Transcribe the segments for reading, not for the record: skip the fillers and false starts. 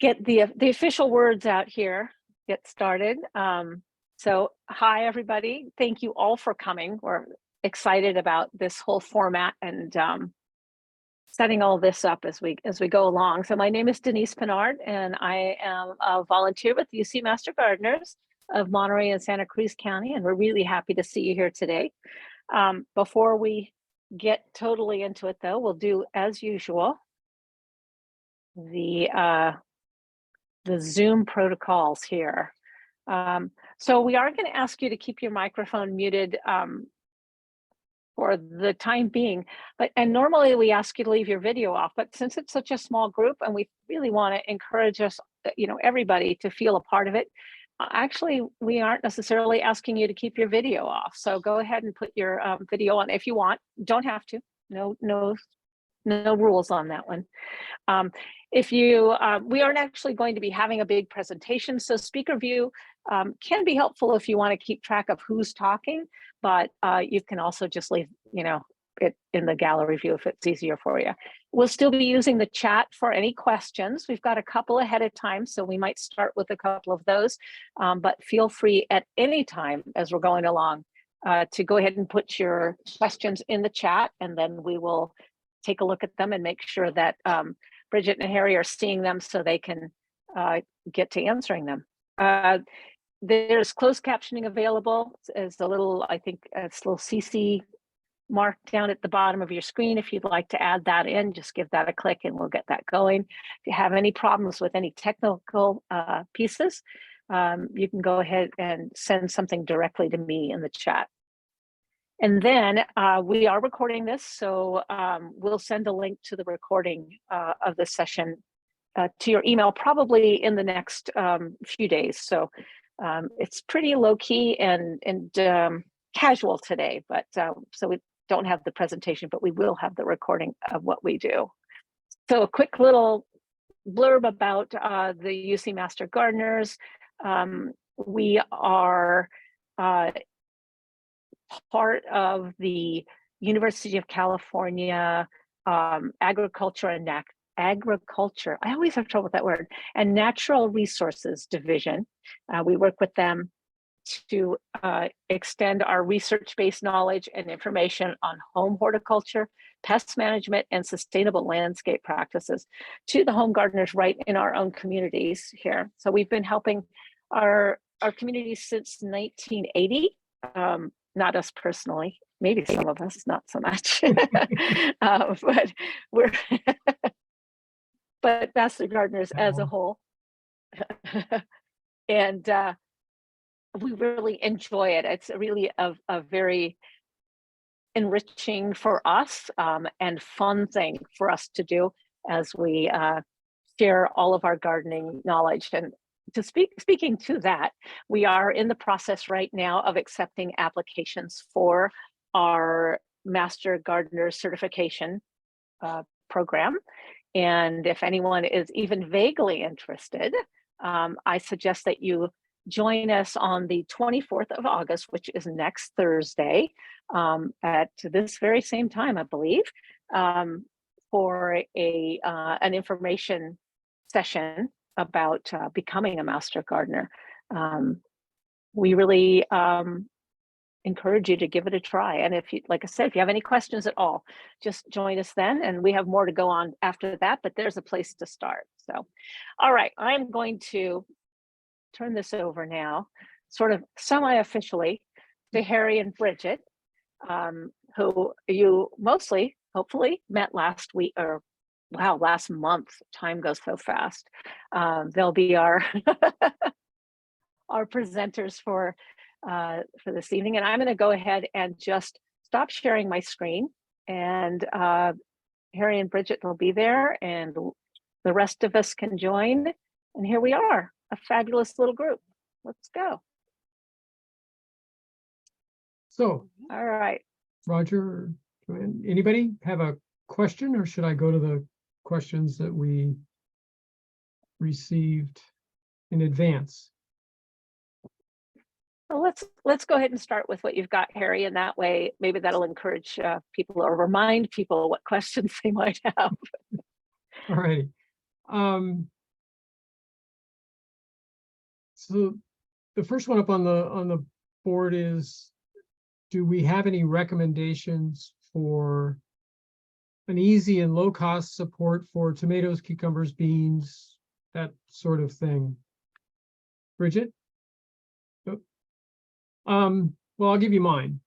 get the official words out here, get started. So hi, everybody. Thank you all for coming. We're excited about this whole format and setting all this up as we go along. So my name is Denise Pinard, and I am a volunteer with the UC Master Gardeners of Monterey and Santa Cruz County, and we're really happy to see you here today. Before we get totally into it, though, we'll do as usual the Zoom protocols here. So we are going to ask you to keep your microphone muted for the time being, and normally we ask you to leave your video off, but since it's such a small group and we really want to encourage everybody to feel a part of it, actually we aren't necessarily asking you to keep your video off. So go ahead and put your video on if you want. Don't have to. No rules on that one. If you, we aren't actually going to be having a big presentation, so speaker view can be helpful if you want to keep track of who's talking, but you can also just leave, it in the gallery view if it's easier for you. We'll still be using the chat for any questions. We've got a couple ahead of time, so we might start with a couple of those, but feel free at any time as we're going along to go ahead and put your questions in the chat, and then we will take a look at them and make sure that Bridget and Harry are seeing them so they can get to answering them. There's closed captioning available as a little, I think it's a little CC mark down at the bottom of your screen. If you'd like to add that in, just give that a click and we'll get that going. If you have any problems with any technical pieces, you can go ahead and send something directly to me in the chat. And then we are recording this, so we'll send a link to the recording of this session to your email probably in the next few days. So it's pretty low key and casual today, but so we don't have the presentation, but we will have the recording of what we do. So a quick little blurb about the UC Master Gardeners. We are part of the University of California Agriculture, I always have trouble with that word, and Natural Resources Division. We work with them to extend our research-based knowledge and information on home horticulture, pest management, and sustainable landscape practices to the home gardeners right in our own communities here. So we've been helping our communities since 1980. Not us personally, maybe some of us, not so much, but we're, but Master Gardeners as a whole. And we really enjoy it. It's really a very enriching for us and fun thing for us to do as we share all of our gardening knowledge. And speaking to that, we are in the process right now of accepting applications for our Master Gardener certification program. And if anyone is even vaguely interested, I suggest that you join us on the 24th of August, which is next Thursday, at this very same time, I believe, for an information session about becoming a Master Gardener. We really encourage you to give it a try. And if you, like I said, if you have any questions at all, just join us then. And we have more to go on after that, but there's a place to start. So, all right, I'm going to turn this over now, sort of semi-officially, to Harry and Bridget, who you mostly, hopefully, met last week, or wow, last month. Time goes so fast. They'll be our our presenters for this evening, and I'm going to go ahead and just stop sharing my screen, and Harry and Bridget will be there, and the rest of us can join. And here we are, a fabulous little group. Let's go. So, all right, Roger, anybody have a question, or should I go to the questions that we received in advance? Well, let's go ahead and start with what you've got, Harry, and that way maybe that'll encourage people or remind people what questions they might have. All right. So the first one up on the board is, do we have any recommendations for an easy and low cost support for tomatoes, cucumbers, beans, that sort of thing? Bridget? Oh. Well, I'll give you mine.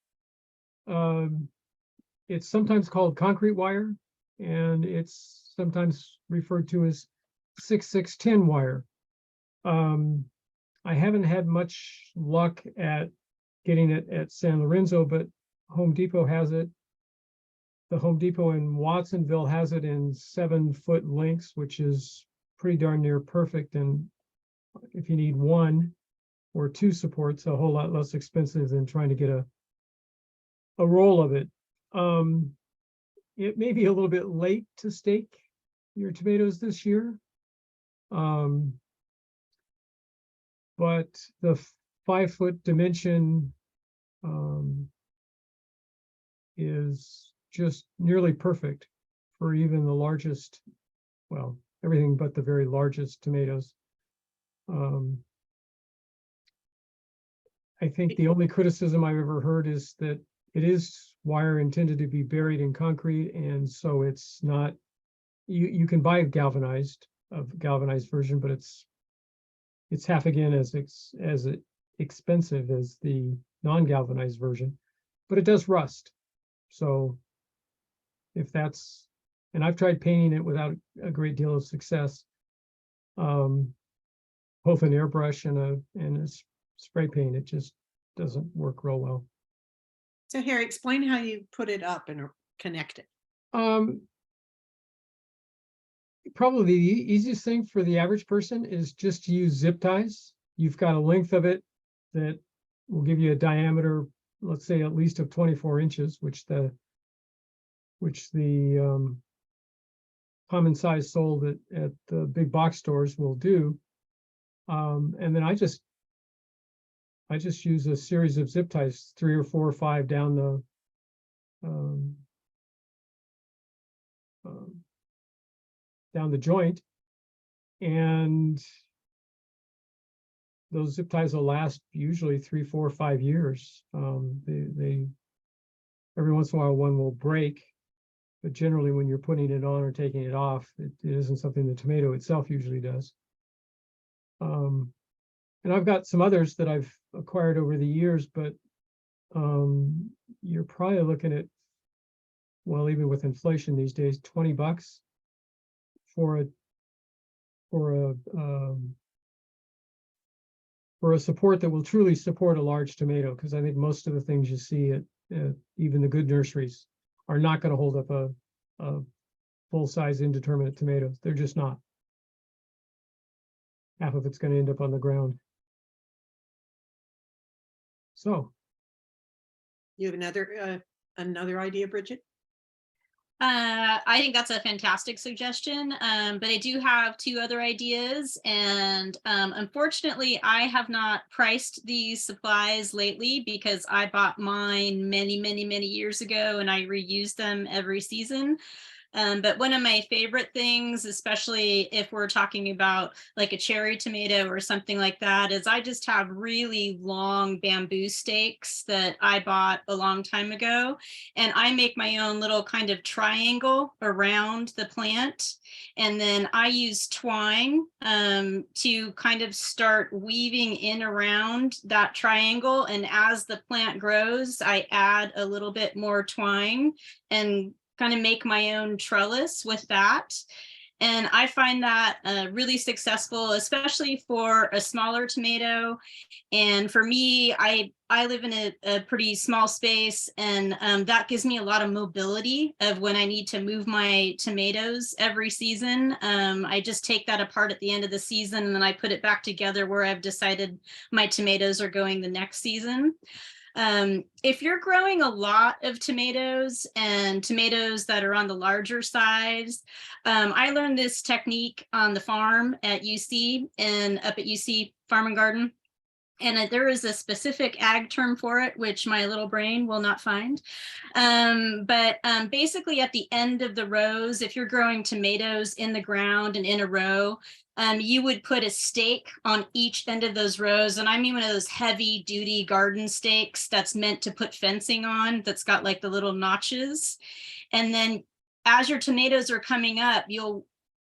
It's sometimes called concrete wire, and it's sometimes referred to as 6610 wire. I haven't had much luck at getting it at San Lorenzo, but Home Depot has it. The Home Depot in Watsonville has it in 7-foot lengths, which is pretty darn near perfect. And if you need 1 or 2 supports, a whole lot less expensive than trying to get a roll of it. It may be a little bit late to stake your tomatoes this year. But the 5-foot dimension is just nearly perfect for even the largest, well, everything but the very largest tomatoes. I think the only criticism I've ever heard is that it is wire intended to be buried in concrete, and so it's not, you can buy a galvanized version, but it's half again as expensive as the non-galvanized version, but it does rust. So if that's, and I've tried painting it without a great deal of success, both an airbrush and a spray paint, it just doesn't work real well. So Harry, explain how you put it up and connect it. Probably the easiest thing for the average person is just to use zip ties. You've got a length of it that will give you a diameter, let's say at least of 24 inches, which the common size sold at the big box stores will do. And then I just use a series of zip ties, 3 or 4 or 5 down the joint, and those zip ties will last usually 3, 4, 5 years. They every once in a while one will break, but generally when you're putting it on or taking it off, it isn't something the tomato itself usually does. And I've got some others that I've acquired over the years, but you're probably looking at, well, even with inflation these days, $20 for a support that will truly support a large tomato, because I think most of the things you see at even the good nurseries are not going to hold up a full-size indeterminate tomato. They're just not. Half of it's going to end up on the ground. So, You have another idea, Bridget? I think that's a fantastic suggestion, but I do have 2 other ideas, and unfortunately I have not priced these supplies lately because I bought mine many years ago and I reuse them every season. But one of my favorite things, especially if we're talking about like a cherry tomato or something like that, is I just have really long bamboo stakes that I bought a long time ago. And I make my own little kind of triangle around the plant. And then I use twine to kind of start weaving in around that triangle. And as the plant grows, I add a little bit more twine and kind of make my own trellis with that. And I find that really successful, especially for a smaller tomato. And for me, I live in a pretty small space, and that gives me a lot of mobility of when I need to move my tomatoes every season. I just take that apart at the end of the season, and then I put it back together where I've decided my tomatoes are going the next season. If you're growing a lot of tomatoes and tomatoes that are on the larger size, I learned this technique on the farm at UC and up at UC Farm and Garden. there is a specific ag term for it, which my little brain will not find. But basically at the end of the rows, if you're growing tomatoes in the ground and in a row, you would put a stake on each end of those rows. And I mean one of those heavy duty garden stakes that's meant to put fencing on, that's got like the little notches. And then as your tomatoes are coming up, you'll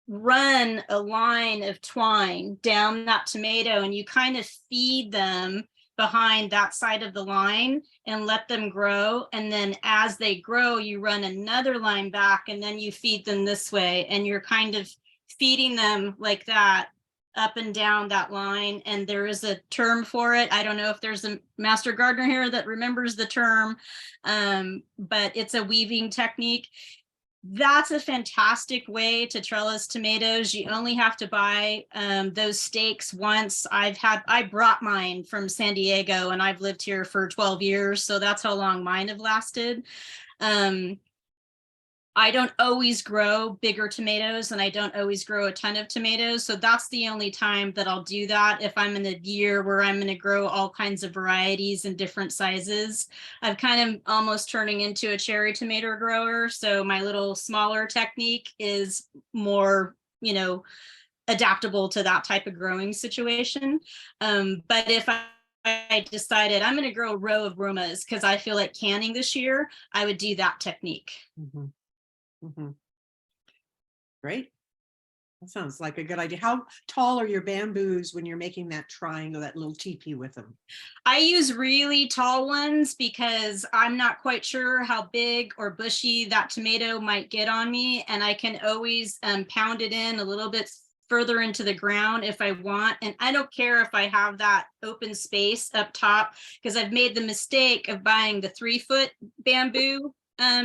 run a line of twine down that tomato, and you kind of feed them behind that side of the line and let them grow. And then as they grow, you run another line back, and then you feed them this way. And you're kind of feeding them like that up and down that line. And there is a term for it. I don't know if there's a master gardener here that remembers the term, but it's a weaving technique. That's a fantastic way to trellis tomatoes. You only have to buy those stakes once. I brought mine from San Diego, and I've lived here for 12 years. So that's how long mine have lasted. I don't always grow bigger tomatoes, and I don't always grow a ton of tomatoes. So that's the only time that I'll do that. If I'm in a year where I'm going to grow all kinds of varieties and different sizes, I'm kind of almost turning into a cherry tomato grower. So my little smaller technique is more, adaptable to that type of growing situation. But if I decided I'm going to grow a row of Romas because I feel like canning this year, I would do that technique. Mm-hmm. Mm-hmm. Great. That sounds like a good idea. How tall are your bamboos when you're making that triangle, that little teepee with them? I use really tall ones because I'm not quite sure how big or bushy that tomato might get on me. And I can always pound it in a little bit further into the ground if I want. And I don't care if I have that open space up top, because I've made the mistake of buying the 3-foot bamboo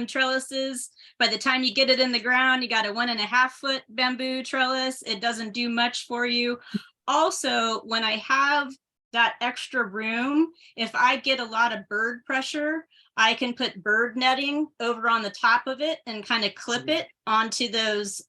trellises. By the time you get it in the ground, you got a 1.5-foot bamboo trellis. It doesn't do much for you. Also, when I have that extra room, if I get a lot of bird pressure, I can put bird netting over on the top of it and kind of clip it onto those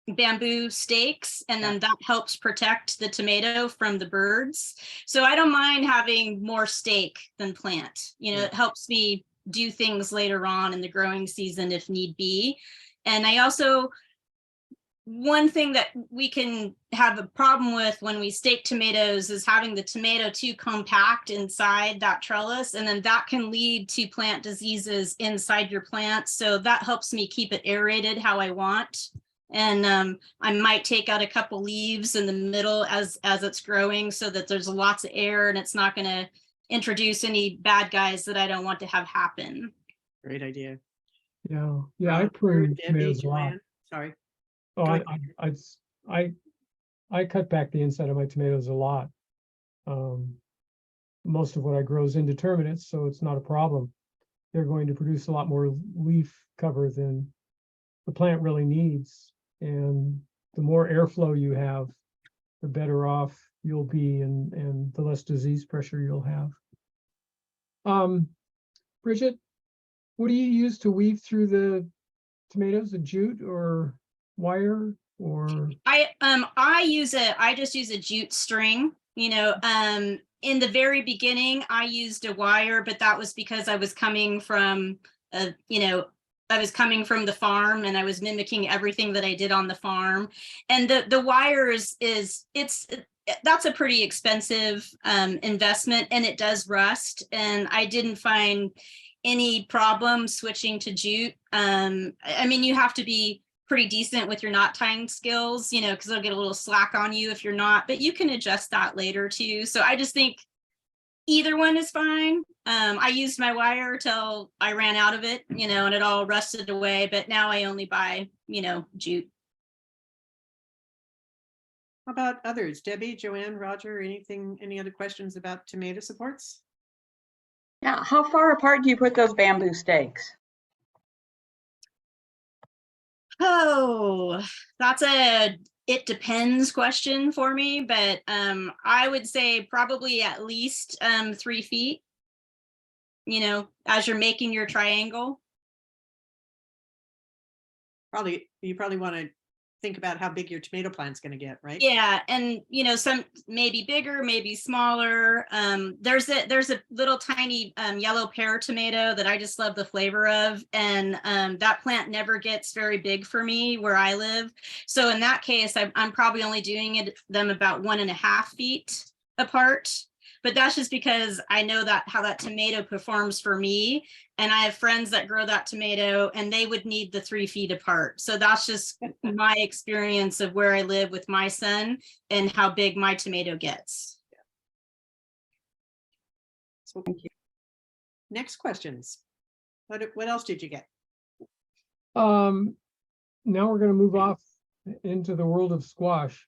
bamboo stakes, and then that helps protect the tomato from the birds. So I don't mind having more stake than plant. It helps me do things later on in the growing season if need be. And I also, one thing that we can have a problem with when we stake tomatoes is having the tomato too compact inside that trellis, and then that can lead to plant diseases inside your plant. So that helps me keep it aerated how I want. And I might take out a couple leaves in the middle as it's growing, so that there's lots of air and it's not going to introduce any bad guys that I don't want to have happen. Great idea. Yeah, I prune Debbie, tomatoes a lot. Joanne, sorry. Oh, Go I cut back the inside of my tomatoes a lot. Most of what I grow is indeterminate, so it's not a problem. They're going to produce a lot more leaf cover than the plant really needs. And the more airflow you have, the better off you'll be, and the less disease pressure you'll have. Bridget, what do you use to weave through the tomatoes? A jute or wire? Or I just use a jute string. In the very beginning I used a wire, but that was because I was coming from the farm, and I was mimicking everything that I did on the farm. And the wire that's a pretty expensive investment, and it does rust. And I didn't find any problem switching to jute. I mean, you have to be pretty decent with your knot tying skills, because it'll get a little slack on you if you're not, but you can adjust that later too. So I just think either one is fine. I used my wire till I ran out of it, and it all rusted away, but now I only buy, jute. How about others? Debbie, Joanne, Roger, any other questions about tomato supports? Yeah, how far apart do you put those bamboo stakes? Oh, that's it depends question for me, but I would say probably at least 3 feet, as you're making your triangle. You probably want to think about how big your tomato plant's going to get, right? Yeah, and you know, some maybe bigger, maybe smaller. There's a little tiny yellow pear tomato that I just love the flavor of, and that plant never gets very big for me where I live. So in that case, I'm probably only doing them about 1.5 feet apart. But that's just because I know that how that tomato performs for me. And I have friends that grow that tomato and they would need the 3 feet apart. So that's just my experience of where I live with my son and how big my tomato gets. So, next questions. What else did you get? Now we're going to move off into the world of squash.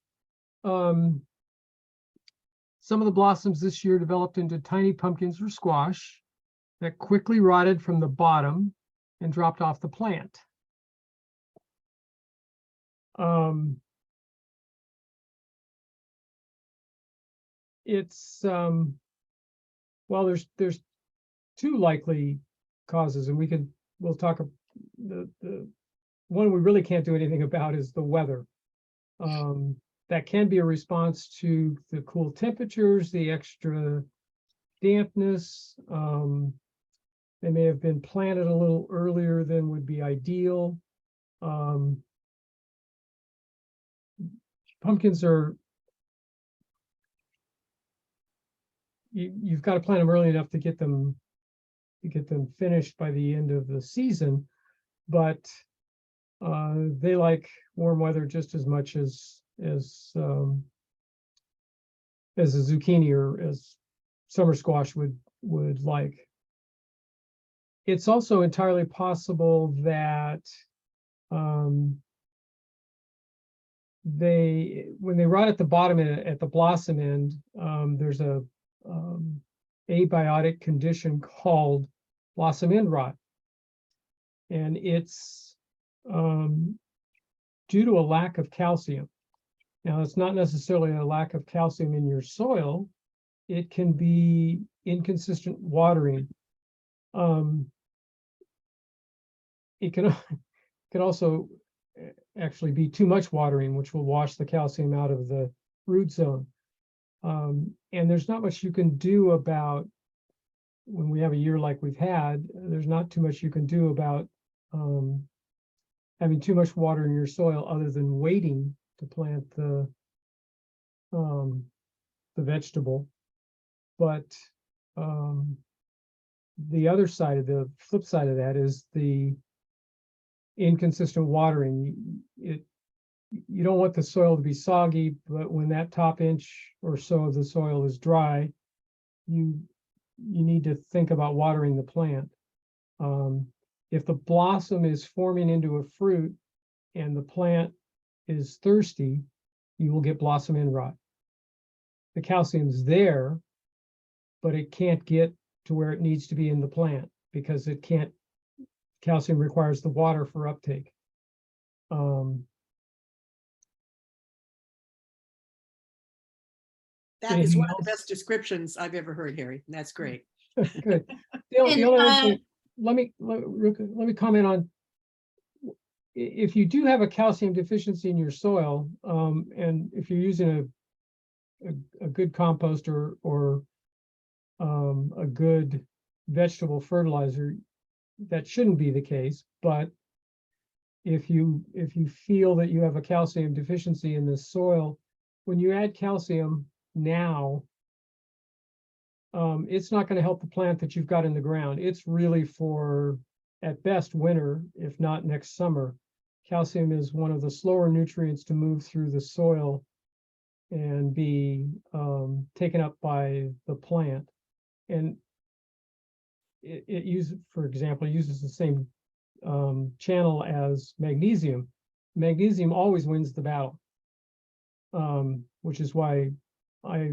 Some of the blossoms this year developed into tiny pumpkins or squash that quickly rotted from the bottom and dropped off the plant. It's well, there's two likely causes, and we'll talk. The one we really can't do anything about is the weather. That can be a response to the cool temperatures, the extra dampness. They may have been planted a little earlier than would be ideal. Pumpkins are, you've got to plant them early enough to get them finished by the end of the season, but they like warm weather just as much as a zucchini or as summer squash would like. It's also entirely possible that when they rot at the bottom at the blossom end, there's a abiotic condition called blossom end rot, and it's due to a lack of calcium. Now, it's not necessarily a lack of calcium in your soil. It can be inconsistent watering. It can also actually be too much watering, which will wash the calcium out of the root zone. And there's not much you can do about, when we have a year like we've had, there's not too much you can do about having too much water in your soil other than waiting to plant the vegetable. But the other side of the flip side of that is the inconsistent watering. You don't want the soil to be soggy, but when that top inch or so of the soil is dry, you need to think about watering the plant. If the blossom is forming into a fruit and the plant is thirsty, you will get blossom end rot. The calcium's there, but it can't get to where it needs to be in the plant because it can't. Calcium requires the water for uptake. That is one of the Anything best descriptions I've ever heard, Harry. That's great. Good. The only other thing, let me comment on, if you do have a calcium deficiency in your soil, and if you're using a good compost or a good vegetable fertilizer, that shouldn't be the case. But if you feel that you have a calcium deficiency in the soil, when you add calcium now, it's not going to help the plant that you've got in the ground. It's really for, at best, winter, if not next summer. Calcium is one of the slower nutrients to move through the soil and be taken up by the plant. And it uses, for example, uses the same channel as magnesium. Magnesium always wins the battle, which is why I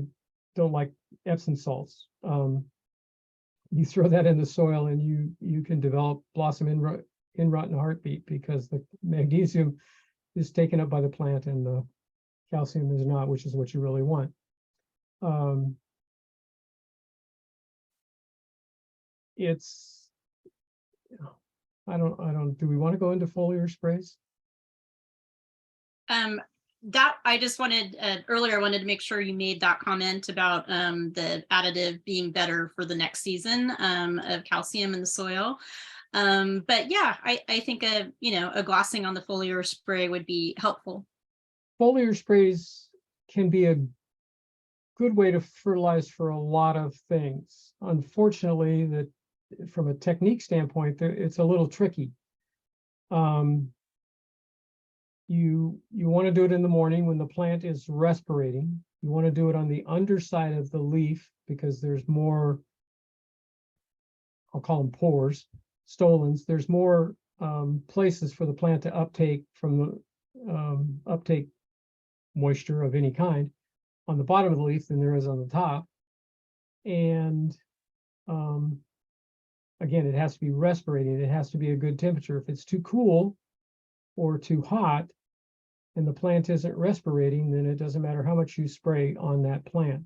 don't like Epsom salts. You throw that in the soil and you can develop blossom end rot in a heartbeat, because the magnesium is taken up by the plant and the calcium is not, which is what you really want. It's, I don't, do we want to go into foliar sprays? That I just wanted earlier, I wanted to make sure you made that comment about the additive being better for the next season of calcium in the soil. But yeah, I think a glossing on the foliar spray would be helpful. Foliar sprays can be a good way to fertilize for a lot of things. Unfortunately, that from a technique standpoint, it's a little tricky. You want to do it in the morning when the plant is respirating. You want to do it on the underside of the leaf because there's more, I'll call them pores, stolons. There's more places for the plant to uptake from the uptake moisture of any kind on the bottom of the leaf than there is on the top. And again, it has to be respirating. It has to be a good temperature. If it's too cool or too hot and the plant isn't respirating, then it doesn't matter how much you spray on that plant.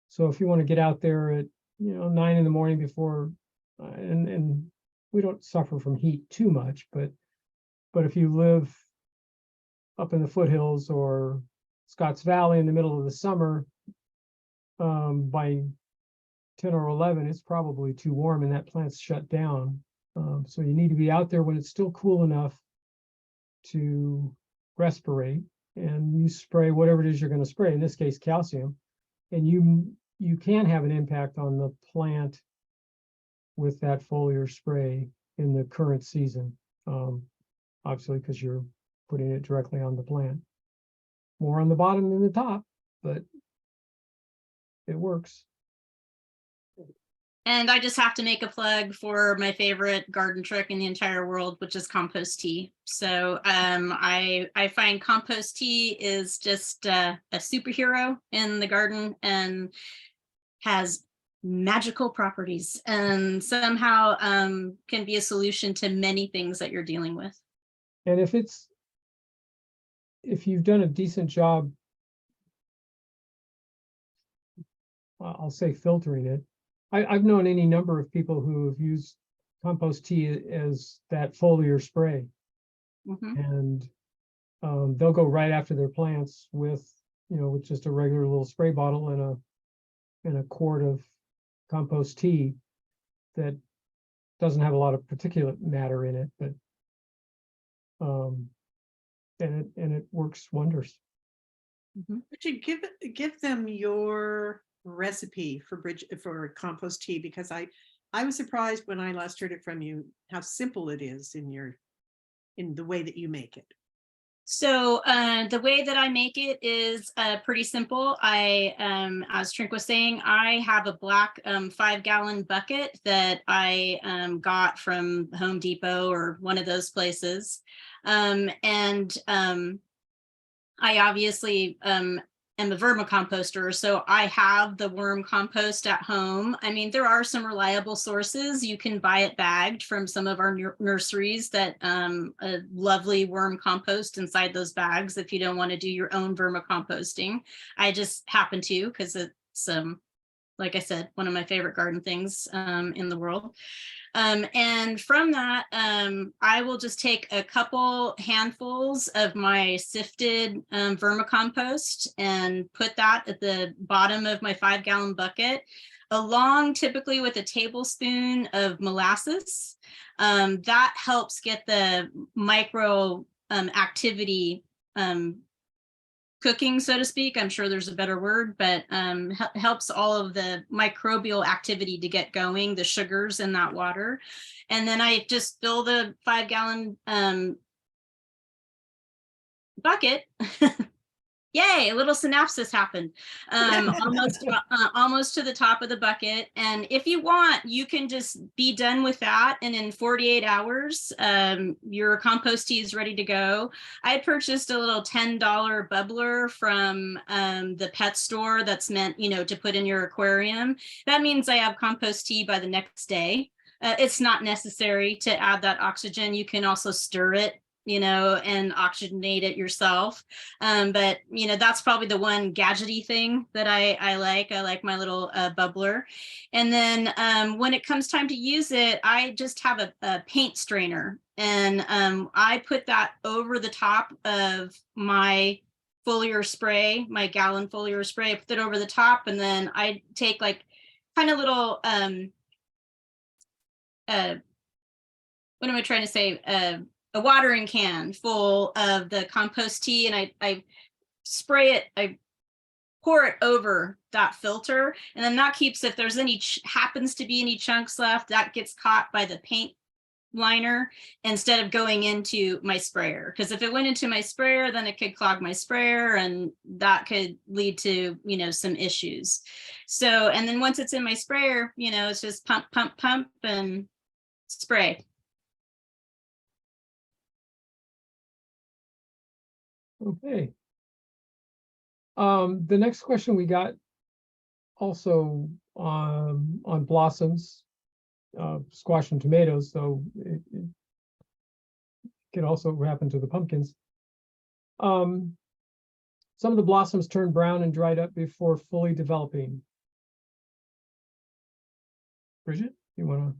So if you want to get out there at 9 in the morning before, and we don't suffer from heat too much, but if you live up in the foothills or Scotts Valley in the middle of the summer, by 10 or 11, it's probably too warm and that plant's shut down. So you need to be out there when it's still cool enough to respirate, and you spray whatever it is you're going to spray, in this case calcium, and you can have an impact on the plant with that foliar spray in the current season, obviously because you're putting it directly on the plant. More on the bottom than the top, but it works. And I just have to make a plug for my favorite garden trick in the entire world, which is compost tea. So I find compost tea is just a superhero in the garden and has magical properties and somehow can be a solution to many things that you're dealing with. And if you've done a decent job, I'll say filtering it. I've known any number of people who have used compost tea as that foliar spray, and they'll go right after their plants with just a regular little spray bottle and a quart of compost tea that doesn't have a lot of particulate matter in it, but and it works wonders. Bridget, give them your recipe for Bridget for compost tea, because I was surprised when I last heard it from you how simple it is in the way that you make it. So the way that I make it is pretty simple. As Trink was saying, I have a black 5-gallon bucket that I got from Home Depot or one of those places. I obviously am a vermicomposter, so I have the worm compost at home. I mean, there are some reliable sources. You can buy it bagged from some of our nurseries that a lovely worm compost inside those bags if you don't want to do your own vermicomposting. I just happen to, because it's like I said, one of my favorite garden things in the world. And from that, I will just take a couple handfuls of my sifted vermicompost and put that at the bottom of my 5-gallon bucket, along typically with a tablespoon of molasses. That helps get the micro activity cooking, so to speak. I'm sure there's a better word, but helps all of the microbial activity to get going, the sugars in that water. And then I just fill the 5-gallon bucket. Yay, a little synapsis happened. Almost to the top of the bucket. And if you want, you can just be done with that. And in 48 hours, your compost tea is ready to go. I purchased a little $10 bubbler from the pet store that's meant, to put in your aquarium. That means I have compost tea by the next day. It's not necessary to add that oxygen. You can also stir it and oxygenate it yourself. But that's probably the one gadgety thing that I like. I like my little bubbler. And then when it comes time to use it, I just have a paint strainer, and I put that over the top of my foliar spray, my gallon foliar spray. I put it over the top, and then I take like kind of little what am I trying to say? A watering can full of the compost tea, and I spray it, I pour it over that filter, and then that keeps, if there's any happens to be any chunks left, that gets caught by the paint liner instead of going into my sprayer. Because if it went into my sprayer, then it could clog my sprayer, and that could lead to some issues. So, and then once it's in my sprayer, it's just pump, pump, pump, and spray. Okay. The next question we got also on blossoms, squash and tomatoes, so it can also happen to the pumpkins. Some of the blossoms turn brown and dried up before fully developing. Bridget, you want to?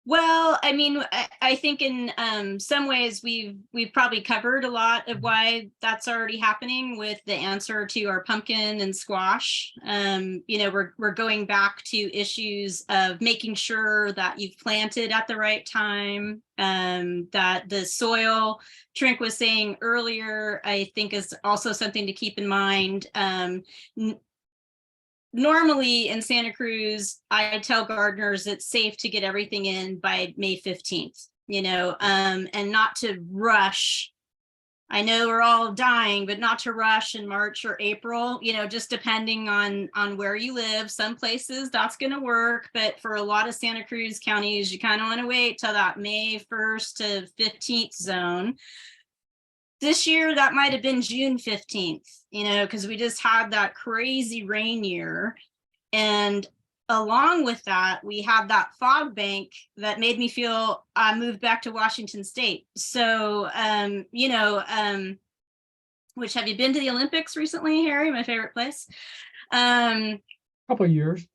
Well, I mean, I think in some ways we've probably covered a lot of why that's already happening with the answer to our pumpkin and squash. We're going back to issues of making sure that you've planted at the right time, that the soil, Trink was saying earlier, I think is also something to keep in mind. Normally in Santa Cruz, I tell gardeners it's safe to get everything in by May 15th, and not to rush. I know we're all dying, but not to rush in March or April, just depending on where you live. Some places that's going to work, but for a lot of Santa Cruz counties, you kind of want to wait till that May 1st to 15th zone. This year, that might have been June 15th, because we just had that crazy rain year. And along with that, we had that fog bank that made me feel I moved back to Washington State. So, which, have you been to the Olympics recently, Harry? My favorite place. Couple of years.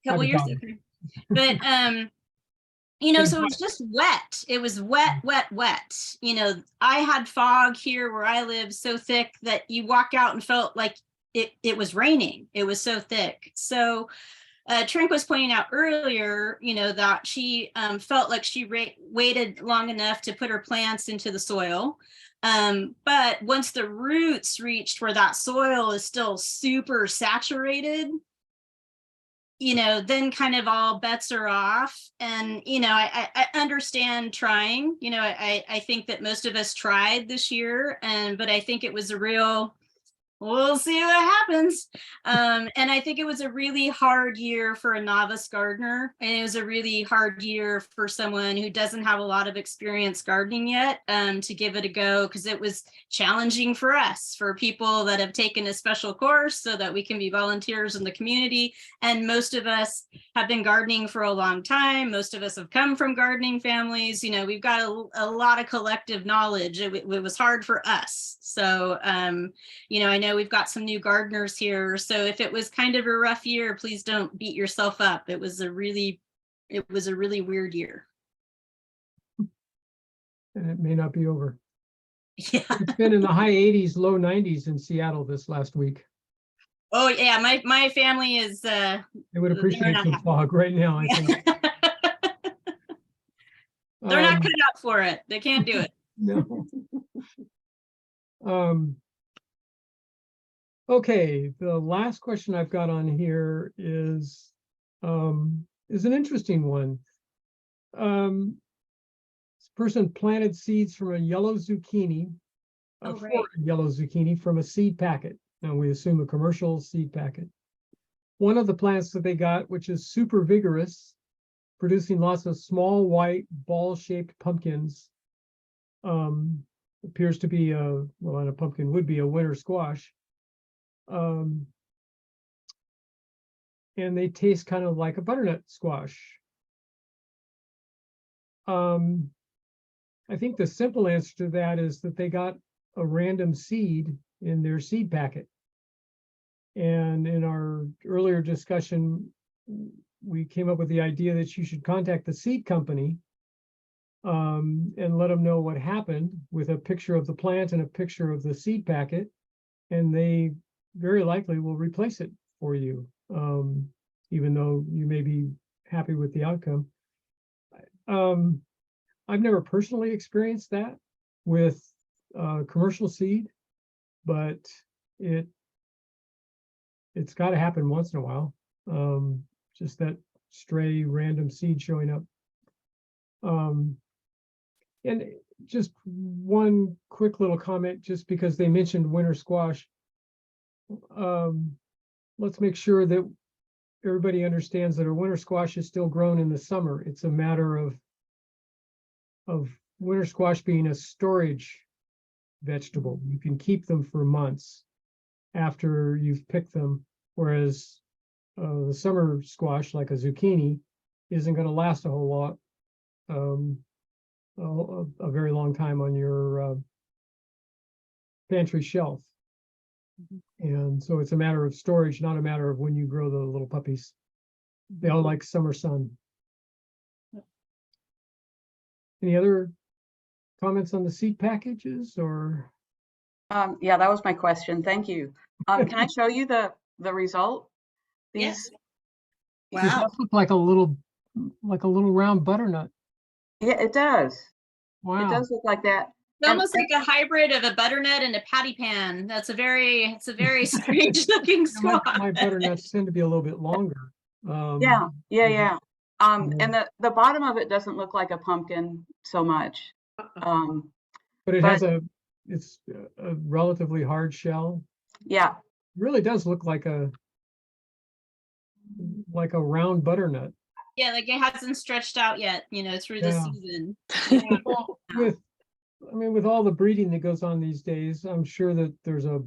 Couple years. Okay. But so it was just wet. It was wet, wet, wet. I had fog here where I live so thick that you walk out and felt like it was raining. It was so thick. So Trink was pointing out earlier, that she felt like she waited long enough to put her plants into the soil. But once the roots reached where that soil is still super saturated, then kind of all bets are off. And, I understand trying, I think that most of us tried this year, but I think it was we'll see what happens. And I think it was a really hard year for a novice gardener. And it was a really hard year for someone who doesn't have a lot of experience gardening yet, to give it a go, because it was challenging for us, for people that have taken a special course so that we can be volunteers in the community. And most of us have been gardening for a long time. Most of us have come from gardening families. We've got a lot of collective knowledge. It was hard for us. So, I know we've got some new gardeners here. So if it was kind of a rough year, please don't beat yourself up. It was a really weird year. And it may not be over. Yeah. It's been in the high 80s, low 90s in Seattle this last week. Oh yeah, my family is They would appreciate some fog right now, I think. They're not cut out for it. They can't do it. No. Okay, the last question I've got on here is an interesting one. This person planted seeds from a yellow zucchini, for a yellow zucchini from a seed packet. Now we assume a commercial seed packet. One of the plants that they got, which is super vigorous, producing lots of small white ball-shaped pumpkins, appears to be and a pumpkin would be a winter squash. And they taste kind of like a butternut squash. I think the simple answer to that is that they got a random seed in their seed packet. And in our earlier discussion, we came up with the idea that you should contact the seed company and let them know what happened with a picture of the plant and a picture of the seed packet. And they very likely will replace it for you, even though you may be happy with the outcome. I've never personally experienced that with commercial seed, but it's got to happen once in a while. Just that stray random seed showing up. And just one quick little comment, just because they mentioned winter squash. Let's make sure that everybody understands that a winter squash is still grown in the summer. It's a matter of winter squash being a storage vegetable. You can keep them for months after you've picked them, whereas the summer squash, like a zucchini, isn't going to last a whole lot, a very long time on your pantry shelf. And so it's a matter of storage, not a matter of when you grow the little puppies. They all like summer sun. Any other comments on the seed packages or? Yeah, that was my question. Thank you. Can I show you the result? Yes. These, It Wow. does look like a little round butternut. yeah, it does. It Wow. does look like that. It's And- almost like a hybrid of a butternut and a patty pan. It's a very strange looking My squash. butternuts tend to be a little bit longer. Yeah. Yeah. And the bottom of it doesn't look like a pumpkin so much. But it But- has it's a relatively hard shell. Yeah, It really does look like a round butternut. Yeah, like it hasn't stretched out yet, through the Yeah. season. Well, with all the breeding that goes on these days, I'm sure that there's a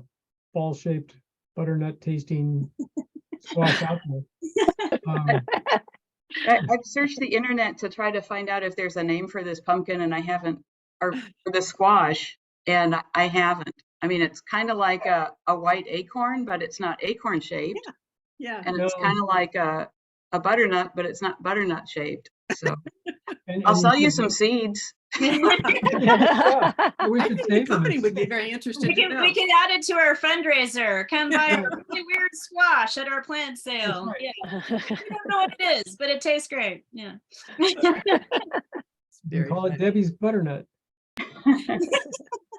ball-shaped butternut tasting squash out there. I've searched the internet to try to find out if there's a name for this pumpkin, and I haven't, or for the squash, and I haven't. I mean, it's kind of like a white acorn, but it's not acorn shaped. Yeah. And it's No. kind of like a butternut, but it's not butternut shaped. So And I'll sell you should- some seeds. Yeah, we should The save them. company would be very interested We to can, know. we can add it to our fundraiser. Come buy our really weird squash at our plant sale. right. Yeah. We don't know what it is, but it tastes great. Yeah. You can Very call it funny. Debbie's butternut.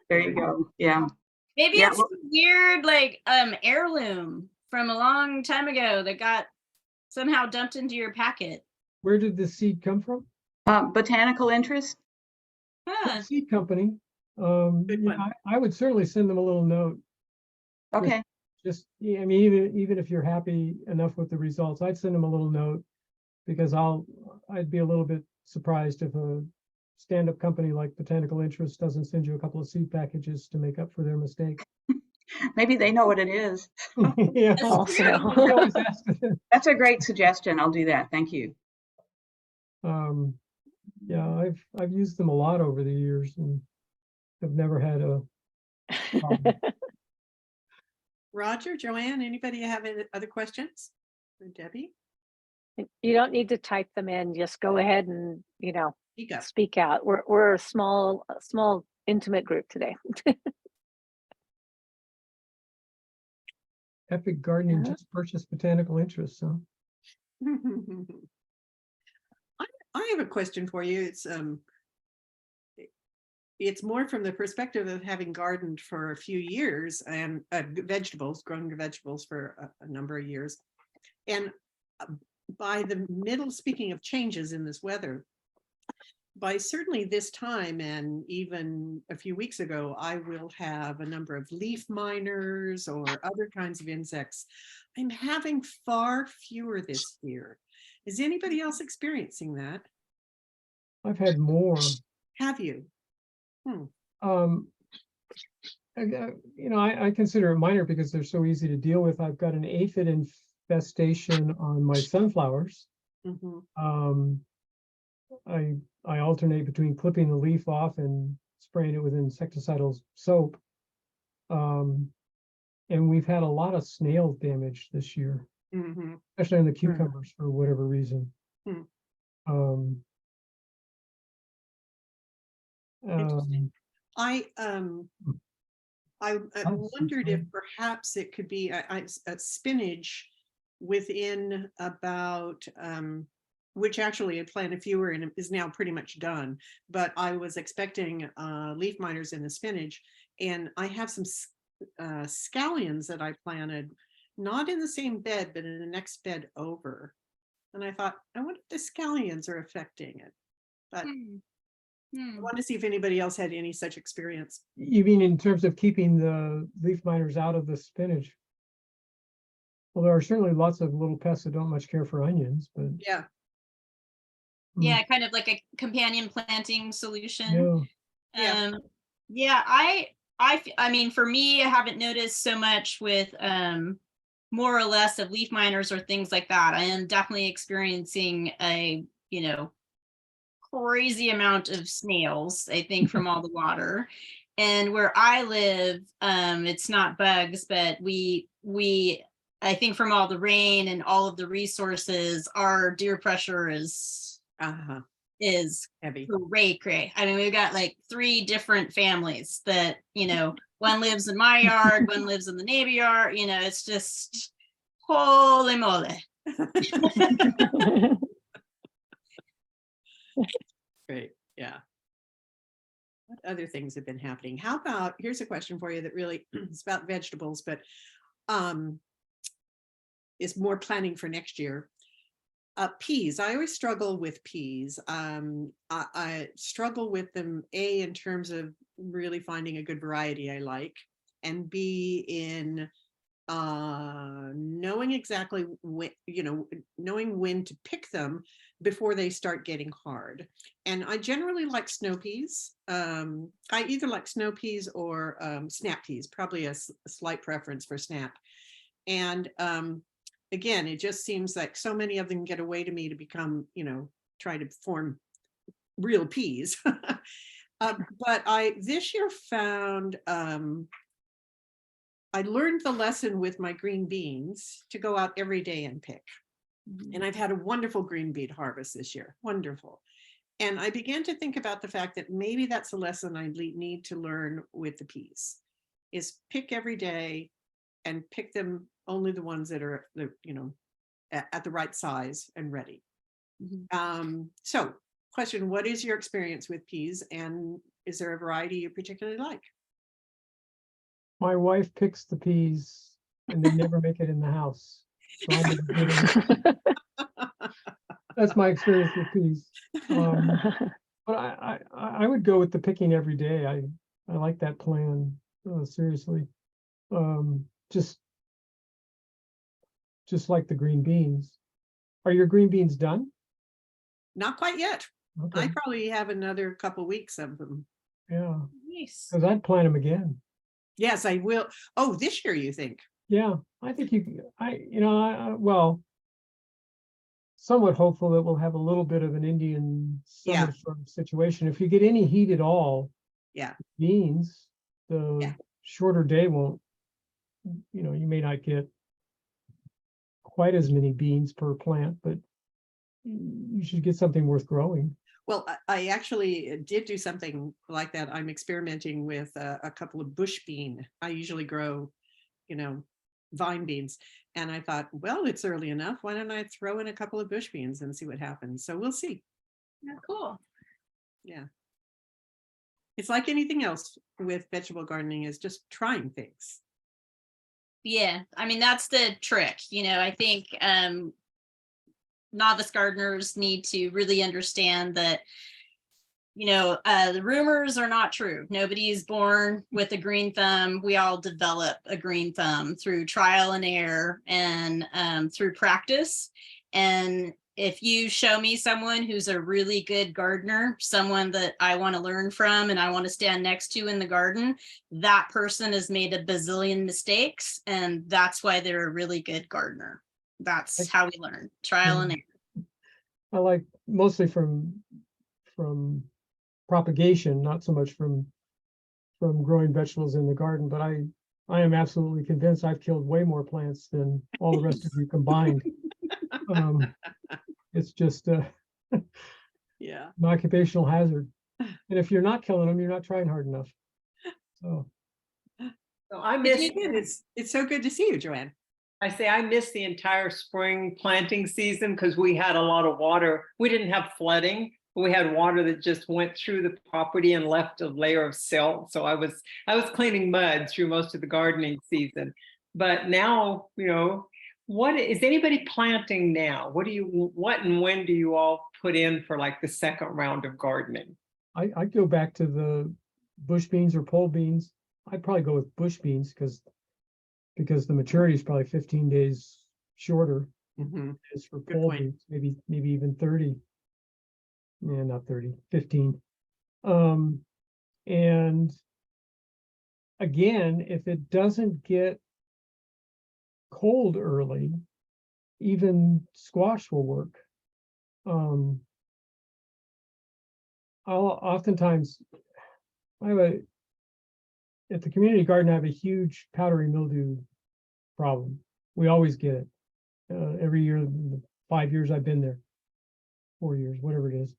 There you go. Yeah. Maybe Yeah, it's well- a weird heirloom from a long time ago that got somehow dumped into your packet. Where did the seed come from? Botanical interest. Huh. Seed company. Good Yeah, one. I would certainly send them a little note. Okay. Just, yeah, I mean, even if you're happy enough with the results, I'd send them a little note, because I'd be a little bit surprised if a stand-up company like Botanical Interest doesn't send you a couple of seed packages to make up for their mistake. Maybe they know what it is. Yeah. Also. I always ask them. That's a great suggestion. I'll do that. Thank you. Yeah, I've used them a lot over the years and have never had a problem. Roger, Joanne, anybody have any other questions for Debbie? You don't need to type them in. Just go ahead and, You go. speak out. We're a small, intimate group today. Epic Gardening Yeah. just purchased Botanical Interest, so. I have a question for you. It's more from the perspective of having gardened for a few years and growing vegetables for a number of years. And by the middle, speaking of changes in this weather, by certainly this time and even a few weeks ago, I will have a number of leaf miners or other kinds of insects. I'm having far fewer this year. Is anybody else experiencing that? I've had more. Have you? I consider it minor because they're so easy to deal with. I've got an aphid infestation on my sunflowers. Mhm. I alternate between clipping the leaf off and spraying it with insecticidal soap. And we've had a lot of snail damage this year, Mhm. especially on the cucumbers for whatever reason. Hmm. Um, Interesting. I Oh, wondered if okay. perhaps it could be a spinach within about which actually I planted fewer and is now pretty much done. But I was expecting leaf miners in the spinach, and I have some scallions that I planted, not in the same bed, but in the next bed over. And I thought, I wonder if the scallions are affecting it. But I want to see if anybody else had any such experience. You mean in terms of keeping the leaf miners out of the spinach? Well, there are certainly lots of little pests that don't much care for onions, but Yeah. Yeah, kind of like a companion planting solution. yeah. Yeah. Yeah, I mean, for me, I haven't noticed so much with more or less of leaf miners or things like that. I am definitely experiencing a, crazy amount of snails, I think, from all the water. And where I live, it's not bugs, but we I think from all the rain and all of the resources, our deer pressure is Heavy. cray. I mean, we've got like 3 different families that, one lives in my yard, one lives in the neighbor yard, it's just holy moly. Great. Yeah. What other things have been happening? How about, here's a question for you that really is about vegetables, but is more planning for next year. Peas. I always struggle with peas. I struggle with them, A, in terms of really finding a good variety I like, and B, in knowing exactly when, knowing when to pick them before they start getting hard. And I generally like snow peas. I either like snow peas or snap peas, probably a slight preference for snap. And again, it just seems like so many of them get away to me to become, try to form real peas. But I this year found I learned the lesson with my green beans to go out every day and pick. And I've had a wonderful green bean harvest this year. Wonderful. And I began to think about the fact that maybe that's a lesson I need to learn with the peas, is pick every day and pick them only the ones that are, at the right size and ready. So question, what is your experience with peas, and is there a variety you particularly like? My wife picks the peas and they never make it in the house. So I never get them. That's my experience with peas. But I would go with the picking every day. I like that plan, seriously. Just like the green beans. Are your green beans done? Not quite yet. Okay, I probably have another couple weeks of them. yeah, Nice. because I'd plant them again. Yes, I will. Oh, this year, you think? Yeah, I think well, somewhat hopeful that we'll have a little bit of an Indian summer sort of situation. If you get any heat at all, beans, the shorter day won't, you may not get quite as many beans per plant, but you should get something worth growing. Well, I actually did do something like that. I'm experimenting with a couple of bush bean. I usually grow, vine beans. And I thought, well, it's early enough. Why don't I throw in a couple of bush beans and see what happens? So we'll see. Yeah, cool. Yeah. It's like anything else with vegetable gardening, is just trying things. Yeah, I mean, that's the trick. I think novice gardeners need to really understand that, the rumors are not true. Nobody is born with a green thumb. We all develop a green thumb through trial and error and through practice. And if you show me someone who's a really good gardener, someone that I want to learn from and I want to stand next to in the garden, that person has made a bazillion mistakes, and that's why they're a really good gardener. That's how we learn, trial and error. I like, mostly from propagation, not so much from growing vegetables in the garden, but I am absolutely convinced I've killed way more plants than all the rest of you combined. It's just Yeah. an occupational hazard. And if you're not killing them, you're not trying hard enough. So So I But miss, Joanne, it's so good to see you, Joanne. I say I missed the entire spring planting season because we had a lot of water. We didn't have flooding. We had water that just went through the property and left a layer of silt. So I was cleaning mud through most of the gardening season. But now, what is anybody planting now? What and when do you all put in for like the second round of gardening? I go back to the bush beans or pole beans. I'd probably go with bush beans because the maturity is probably 15 days shorter as for Good pole point. beans, maybe even 30. Yeah, not 30, 15. And again, if it doesn't get cold early, even squash will work. I'll oftentimes at the community garden, I have a huge powdery mildew problem. We always get it every year, the 5 years I've been there, 4 years, whatever it is.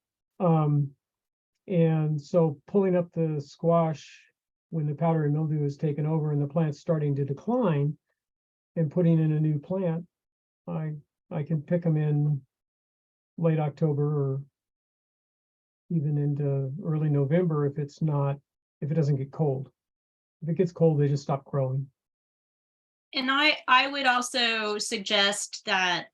And so pulling up the squash when the powdery mildew is taken over and the plant's starting to decline and putting in a new plant, I can pick them in late October or even into early November if it doesn't get cold. If it gets cold, they just stop growing. And I would also suggest that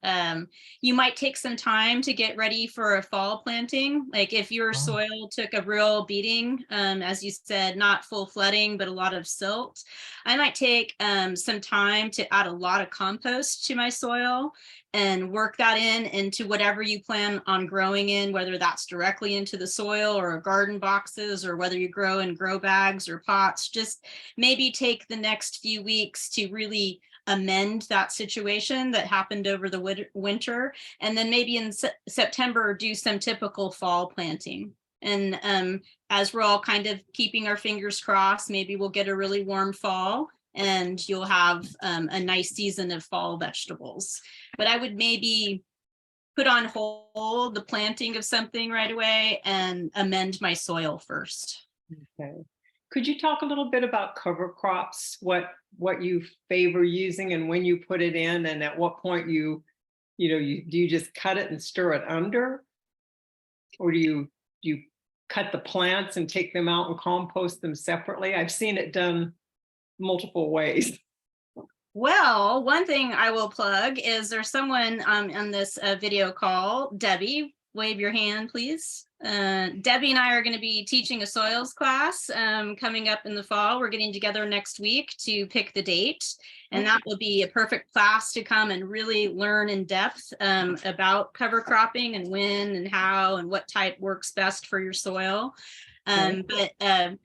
you might take some time to get ready for a fall planting. Like if your soil took a real beating, as you said, not full flooding, but a lot of silt, I might take some time to add a lot of compost to my soil and work that into whatever you plan on growing in, whether that's directly into the soil or garden boxes, or whether you grow in grow bags or pots. Just maybe take the next few weeks to really amend that situation that happened over the winter. And then maybe in September, do some typical fall planting. And as we're all kind of keeping our fingers crossed, maybe we'll get a really warm fall and you'll have a nice season of fall vegetables. But I would maybe put on hold the planting of something right away and amend my soil first. Okay. Could you talk a little bit about cover crops, what you favor using and when you put it in, and at what point do you just cut it and stir it under? Or do you cut the plants and take them out and compost them separately? I've seen it done multiple ways. Well, one thing I will plug is there's someone on this video call, Debbie. Wave your hand, please. Debbie and I are going to be teaching a soils class coming up in the fall. We're getting together next week to pick the date, and that will be a perfect class to come and really learn in depth about cover cropping and when and how and what type works best for your soil. But a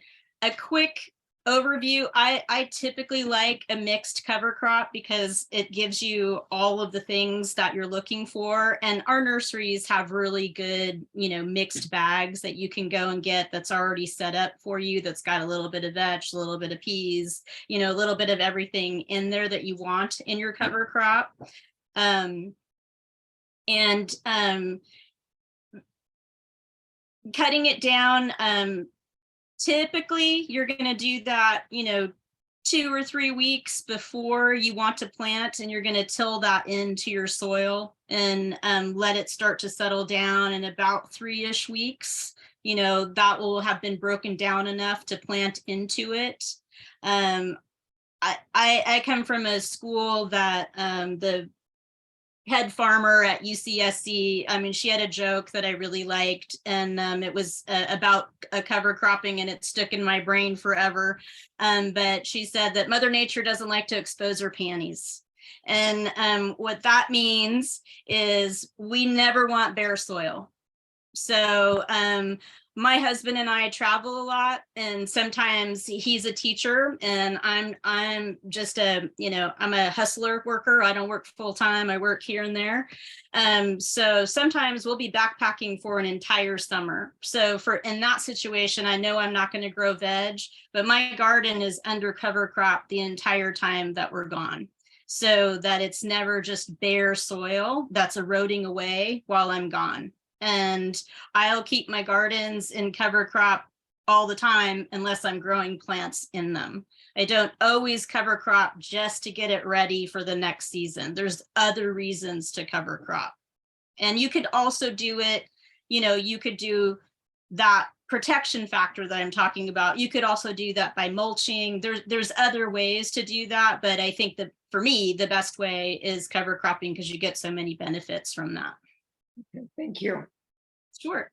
quick overview, I typically like a mixed cover crop because it gives you all of the things that you're looking for. And our nurseries have really good, mixed bags that you can go and get that's already set up for you, that's got a little bit of veg, a little bit of peas, a little bit of everything in there that you want in your cover crop. Cutting it down, typically you're going to do that, 2 or 3 weeks before you want to plant, and you're going to till that into your soil and let it start to settle down. In about 3-ish weeks, that will have been broken down enough to plant into it. I come from a school that the head farmer at UCSC, she had a joke that I really liked, and it was about cover cropping, and it stuck in my brain forever. But she said that Mother Nature doesn't like to expose her panties. And what that means is we never want bare soil. So my husband and I travel a lot, and sometimes he's a teacher and I'm just a, I'm a hustler worker. I don't work full time. I work here and there. So sometimes we'll be backpacking for an entire summer. So in that situation, I know I'm not going to grow veg, but my garden is under cover crop the entire time that we're gone, so that it's never just bare soil that's eroding away while I'm gone. And I'll keep my gardens in cover crop all the time unless I'm growing plants in them. I don't always cover crop just to get it ready for the next season. There's other reasons to cover crop. And you could also do it, you could do that protection factor that I'm talking about. You could also do that by mulching. There's other ways to do that, but I think that for me, the best way is cover cropping because you get so many benefits from that. Okay, thank you. Sure.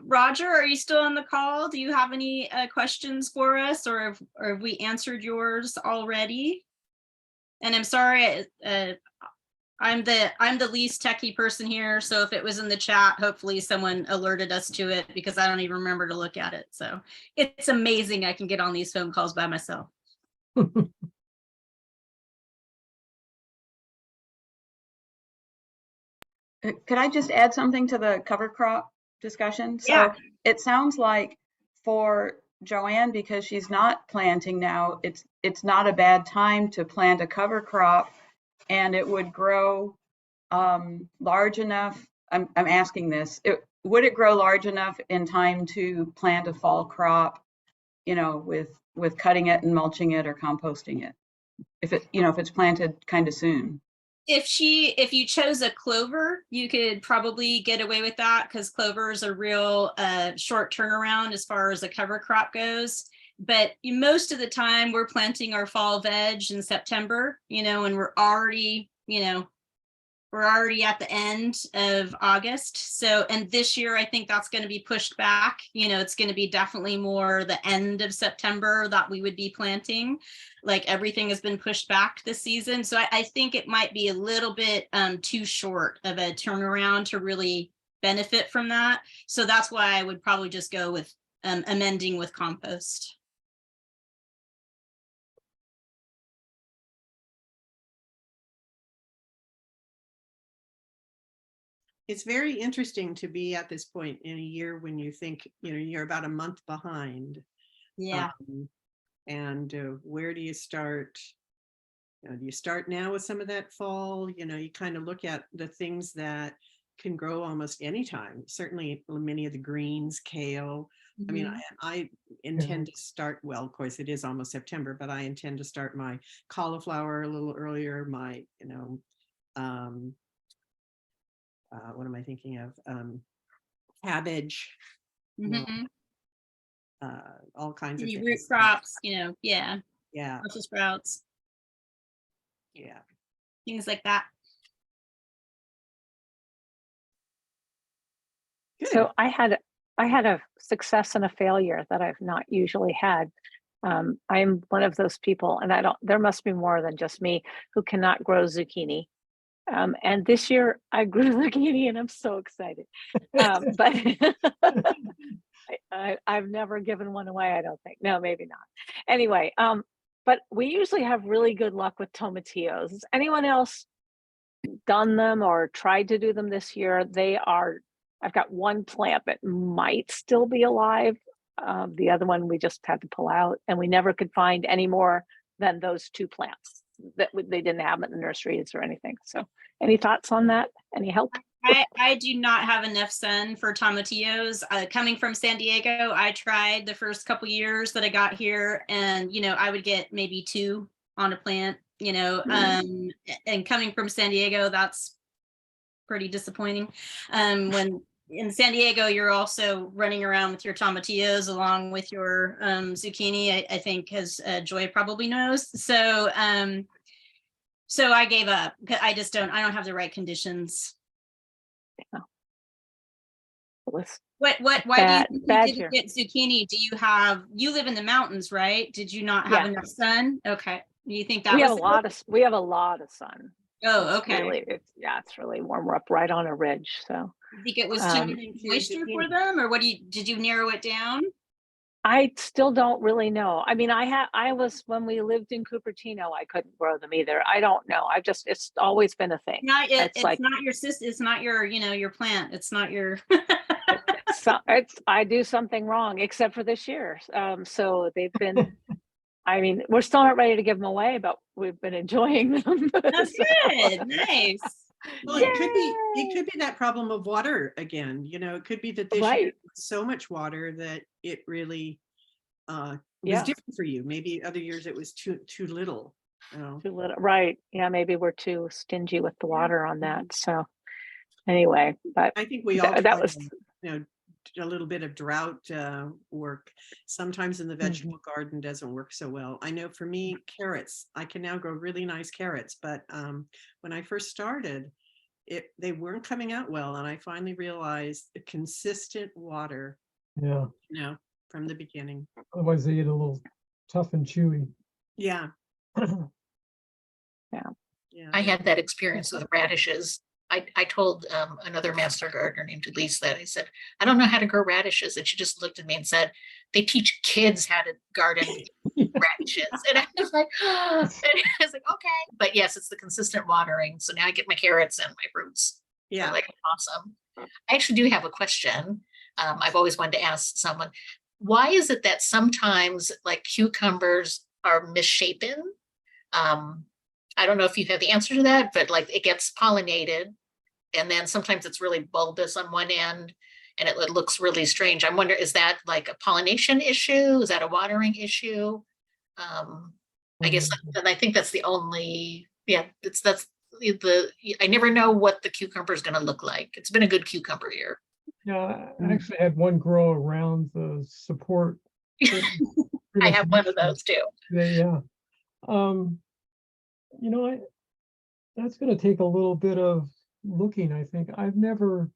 Roger, are you still on the call? Do you have any questions for us, or have we answered yours already? And I'm sorry, I'm the least techie person here, so if it was in the chat, hopefully someone alerted us to it, because I don't even remember to look at it. So it's amazing I can get on these phone calls by myself. Could I just add something to the cover crop discussion? Yeah. So it sounds like for Joanne, because she's not planting now, it's not a bad time to plant a cover crop, and it would grow large enough. I'm asking this. Would it grow large enough in time to plant a fall crop, with cutting it and mulching it or composting it? If it's planted kind of soon. If you chose a clover, you could probably get away with that, because clover is a real short turnaround as far as a cover crop goes. But most of the time we're planting our fall veg in September, and we're already at the end of August. So, and this year, I think that's going to be pushed back. It's going to be definitely more the end of September that we would be planting. Like, everything has been pushed back this season. So I think it might be a little bit too short of a turnaround to really benefit from that. So that's why I would probably just go with amending with compost. It's very interesting to be at this point in a year when you think, you're about a month behind. Yeah. And where do you start? Do you start now with some of that fall? You kind of look at the things that can grow almost anytime. Certainly many of the greens, kale. I mean, I intend to start, well, of course it is almost September, but I intend to start my cauliflower a little earlier, my, what am I thinking of? Cabbage, all kinds of root things. crops, yeah. Yeah. Brussels sprouts. Yeah. Things like that. Good. So I had a success and a failure that I've not usually had. I'm one of those people, and there must be more than just me, who cannot grow zucchini. And this year I grew zucchini and I'm so excited. But I've never given one away, I don't think. No, maybe not. Anyway, but we usually have really good luck with tomatillos. Has anyone else done them or tried to do them this year? I've got one plant that might still be alive. The other one we just had to pull out, and we never could find any more than those two plants. That they didn't have in the nurseries or anything. So any thoughts on that? Any help? I do not have enough sun for tomatillos. Coming from San Diego, I tried the first couple years that I got here, and I would get maybe 2 on a plant, and coming from San Diego, that's pretty disappointing. When in San Diego, you're also running around with your tomatillos along with your zucchini, I think, as Joy probably knows. So so I gave up. I don't have the right conditions. Yeah. Why do you didn't get zucchini? You live in the mountains, right? Did you not have enough sun? Okay. Do you think that we have a lot of sun. Oh, It's okay. really, it's really warm. We're up right on a ridge, so. You think it was too Um, much moisture for them, or did you narrow it down? I still don't really know. I mean, I was, when we lived in Cupertino, I couldn't grow them either. I don't know. It's always been a thing. Not it, It's like, it's not your it's not your, your plant. It's not your I do something wrong, except for this year. So they've been, I mean, we're still not ready to give them away, but we've been enjoying them. That's So, good. Nice. Well, it could be that problem of water again, it could be that this year Right. so much water that it really was Yeah. different for you. Maybe other years it was too little. Too little, right. Yeah, maybe we're too stingy with the water on that. So anyway, but I think we all that tried, was, a little bit of drought work. Sometimes in the vegetable garden doesn't work so well. I know for me, carrots, I can now grow really nice carrots, but when I first started, they weren't coming out well. And I finally realized the consistent water, Yeah, from the beginning. otherwise they get a little tough and chewy. Yeah. Yeah. Yeah. I had that experience with radishes. I told another master gardener named Elise that. I said, I don't know how to grow radishes. And she just looked at me and said, they teach kids how to garden radishes. And I was like, and I was like, okay. But yes, it's the consistent watering. So now I get my carrots and my fruits. Yeah. Like, awesome. I actually do have a question. I've always wanted to ask someone, why is it that sometimes like cucumbers are misshapen? I don't know if you have the answer to that, but like it gets pollinated and then sometimes it's really bulbous on one end and it looks really strange. I'm wondering, is that like a pollination issue? Is that a watering issue? I guess, and I think that's the only, I never know what the cucumber is going to look like. It's been a good cucumber year. Yeah, I actually had one grow around the support. I have one of those too. Yeah. That's going to take a little bit of looking, I think. I've never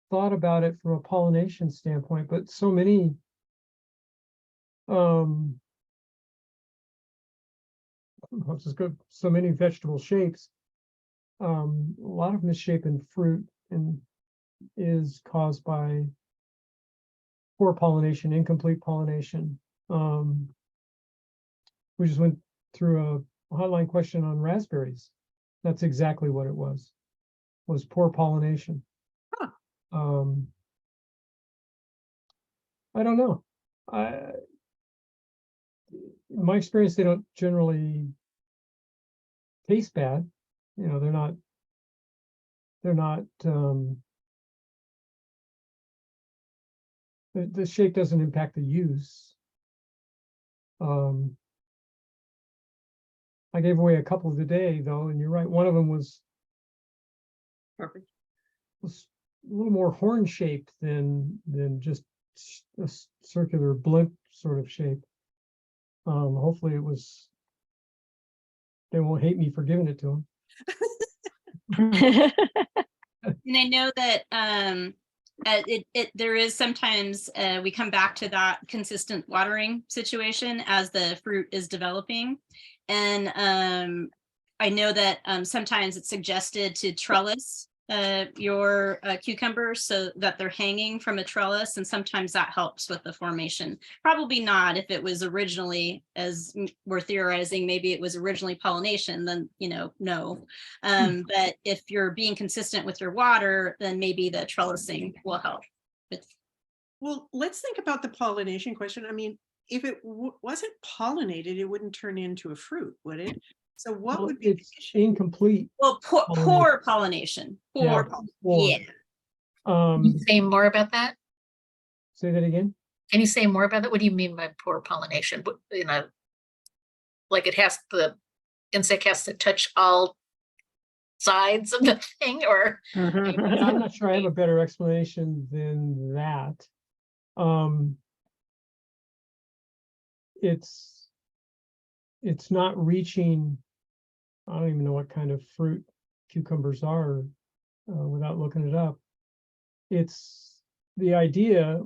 thought about it from a pollination standpoint, but so many let's just go, so many vegetable shapes, a lot of misshapen fruit and is caused by poor pollination, incomplete pollination. We just went through a hotline question on raspberries. That's exactly what it was poor pollination. Huh. I don't know. In my experience, they don't generally taste bad. They're not the shape doesn't impact the use. I gave away a couple today though, and you're right. One of them was Perfect. a little more horn shaped than just a circular blimp sort of shape. Hopefully they won't hate me for giving it to them. And I know that there is sometimes we come back to that consistent watering situation as the fruit is developing. And I know that sometimes it's suggested to trellis your cucumbers so that they're hanging from a trellis, and sometimes that helps with the formation. Probably not if it was originally, as we're theorizing, maybe it was originally pollination, then no. But if you're being consistent with your water, then maybe the trellising will help. Well, let's think about the pollination question. I mean, if it wasn't pollinated, it wouldn't turn into a fruit, would it? So what would be the It's issue? incomplete. Well, poor pollination. Yeah, poor. Yeah. Can you say more about that? Say that again. Can you say more about that? What do you mean by poor pollination? Like the insect has to touch all sides of the thing, or I'm not sure I have a better explanation than that. It's not reaching. I don't even know what kind of fruit cucumbers are without looking it up. It's the idea,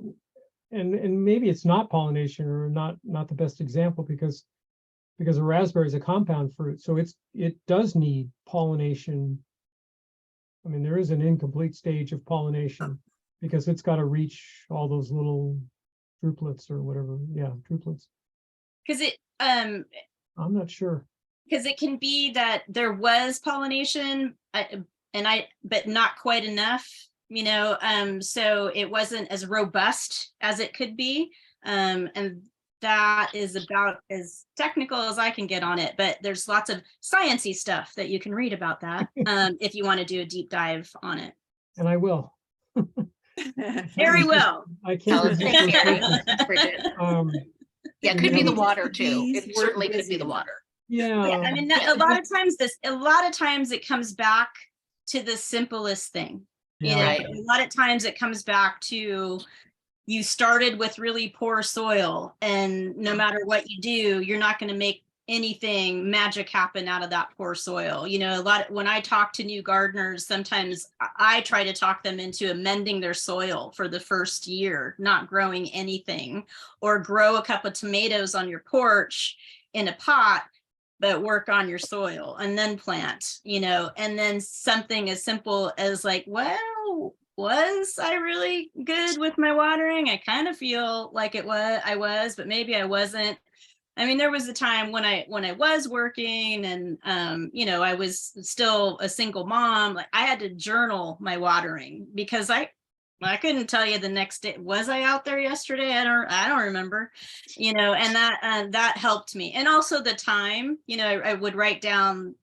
and maybe it's not pollination or not the best example, because because a raspberry is a compound fruit, so it does need pollination. I mean, there is an incomplete stage of pollination because it's got to reach all those little drupelets or whatever. Yeah, drupelets. Because I'm not sure. because it can be that there was pollination, but not quite enough, so it wasn't as robust as it could be. And that is about as technical as I can get on it, but there's lots of sciencey stuff that you can read about that if you want to do a deep dive on it. And I will. Very well. I Tell can't us, resist those Mary, questions. Bridget. And Yeah, it could be yeah, the water too. bees It were certainly could be busy. the water. Yeah. Yeah, I mean, a lot of times it comes back to the simplest thing. Yeah. Right. A lot of times it comes back to you started with really poor soil, and no matter what you do, you're not going to make anything magic happen out of that poor soil. When I talk to new gardeners, sometimes I try to talk them into amending their soil for the first year, not growing anything, or grow a couple of tomatoes on your porch in a pot, but work on your soil and then plant, and then something as simple as like, well, was I really good with my watering? I kind of feel like I was, but maybe I wasn't. I mean, there was a time when I was working and, I was still a single mom. Like I had to journal my watering because I couldn't tell you the next day. Was I out there yesterday? I don't remember, and that helped me. And also the time, I would write down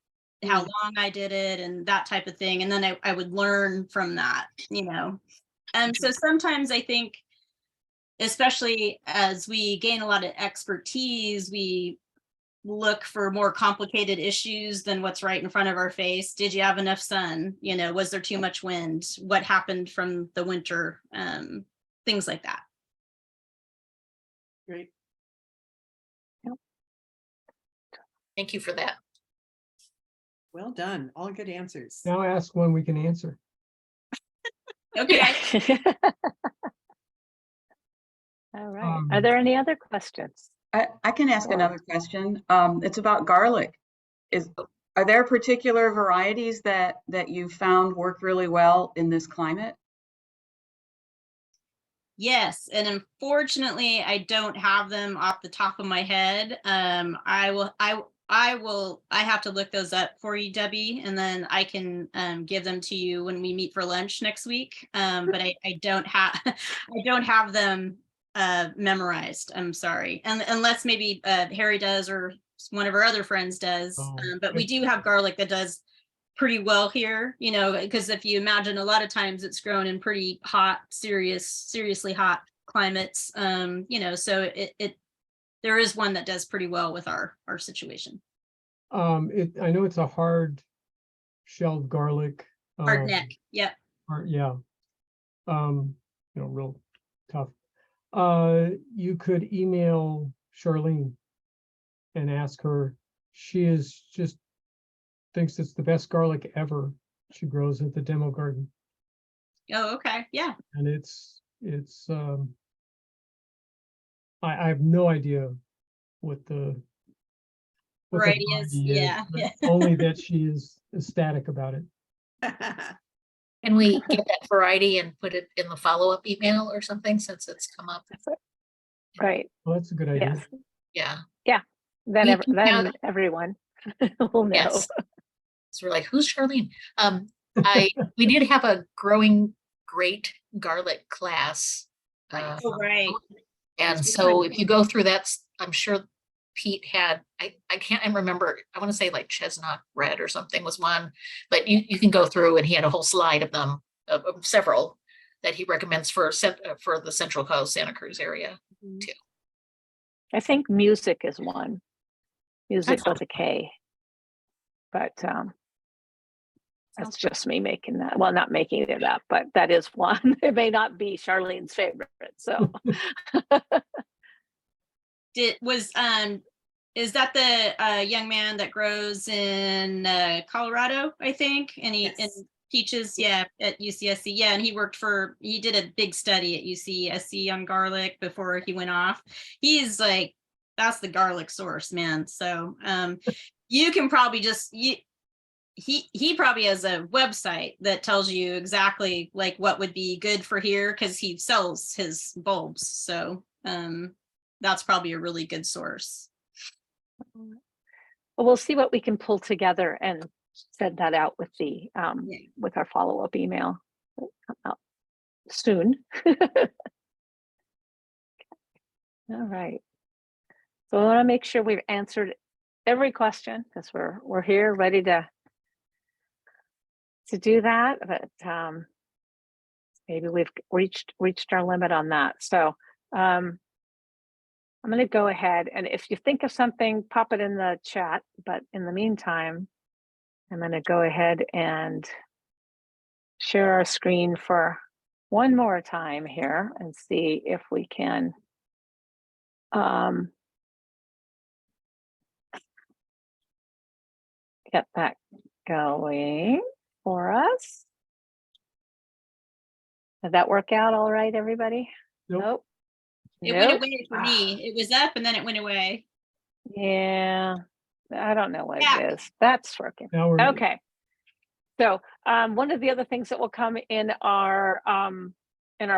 how long I did it and that type of thing. And then I would learn from that, so sometimes I think, especially as we gain a lot of expertise, we look for more complicated issues than what's right in front of our face. Did you have enough sun? Was there too much wind? What happened from the winter? Things like that. Great. Thank you for that. Well done. All good answers. Now ask one we can answer. Okay. All right. Are there any other questions? I can ask Sure. another question. It's about garlic. Are there particular varieties that you found work really well in this climate? Yes, and unfortunately, I don't have them off the top of my head. I have to look those up for you, Debbie, and then I can give them to you when we meet for lunch next week. But I don't have them memorized. I'm sorry, and unless maybe Harry does or one of our other friends does. Oh, But we do have garlic that does pretty well here, because if you imagine, a lot of times it's grown in pretty hot, seriously hot climates. So there is one that does pretty well with our situation. I know it's a hard shelled garlic. Hard neck. Yep. Yeah. Real tough. You could email Charlene and ask her. She is just thinks it's the best garlic ever. She grows at the demo garden. Oh, okay. Yeah. And it's I have no idea what the Variety is. Yeah. but Yeah. only that she is ecstatic about it. Can we get that variety and put it in the follow-up email or something since it's come up? Right. Well, that's a good idea. Yes. Yeah. Then You can then have- everyone will know. Yes. So we're like, who's Charlene? We did have a growing great garlic class. Oh, right. And so if you go through that, I'm sure Pete had, I can't remember, I want to say like chestnut red or something was one, but you can go through and he had a whole slide of them, of several that he recommends for the Central Coast, Santa Cruz area too. I think music is one. Music That's with a K. But that's just me making that. Well, not making it up, but that is one. It may not be Charlene's favorite. So is that the young man that grows in Colorado, I think, and he Yes. and teaches, at UCSC, and he did a big study at UCSC on garlic before he went off. He's like that's the garlic source, man. So you can probably just he probably has a website that tells you exactly like what would be good for here because he sells his bulbs. So that's probably a really good source. Well, we'll see what we can pull together and send that out with the with our follow-up email soon. All right. So I want to make sure we've answered every question because we're here ready to do that, but maybe we've reached our limit on that. So I'm going to go ahead, and if you think of something, pop it in the chat. But in the meantime, I'm going to go ahead and share our screen for one more time here and see if we can get that going for us. Did that work out all right, everybody? Nope. It went away for me. It was up and then it went away. Yeah, I don't know what Yeah. it is. That's working. Now we're Okay. So one of the other things that will come in our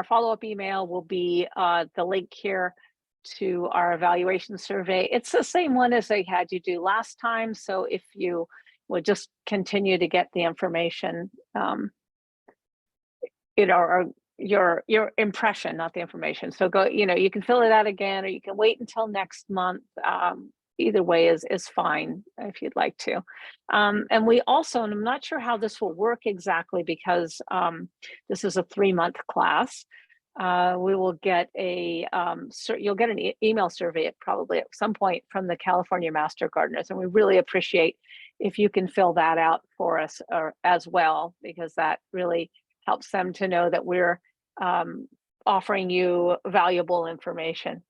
follow-up email will be the link here to our evaluation survey. It's the same one as I had you do last time. So if you will just continue to get the information, or your impression, not the information. So go, you can fill it out again, or you can wait until next month. Either way is fine if you'd like to. And we also, and I'm not sure how this will work exactly because this is a 3-month class. We will get you'll get an email survey probably at some point from the California Master Gardeners, and we really appreciate if you can fill that out for us as well, because that really helps them to know that we're offering you valuable information.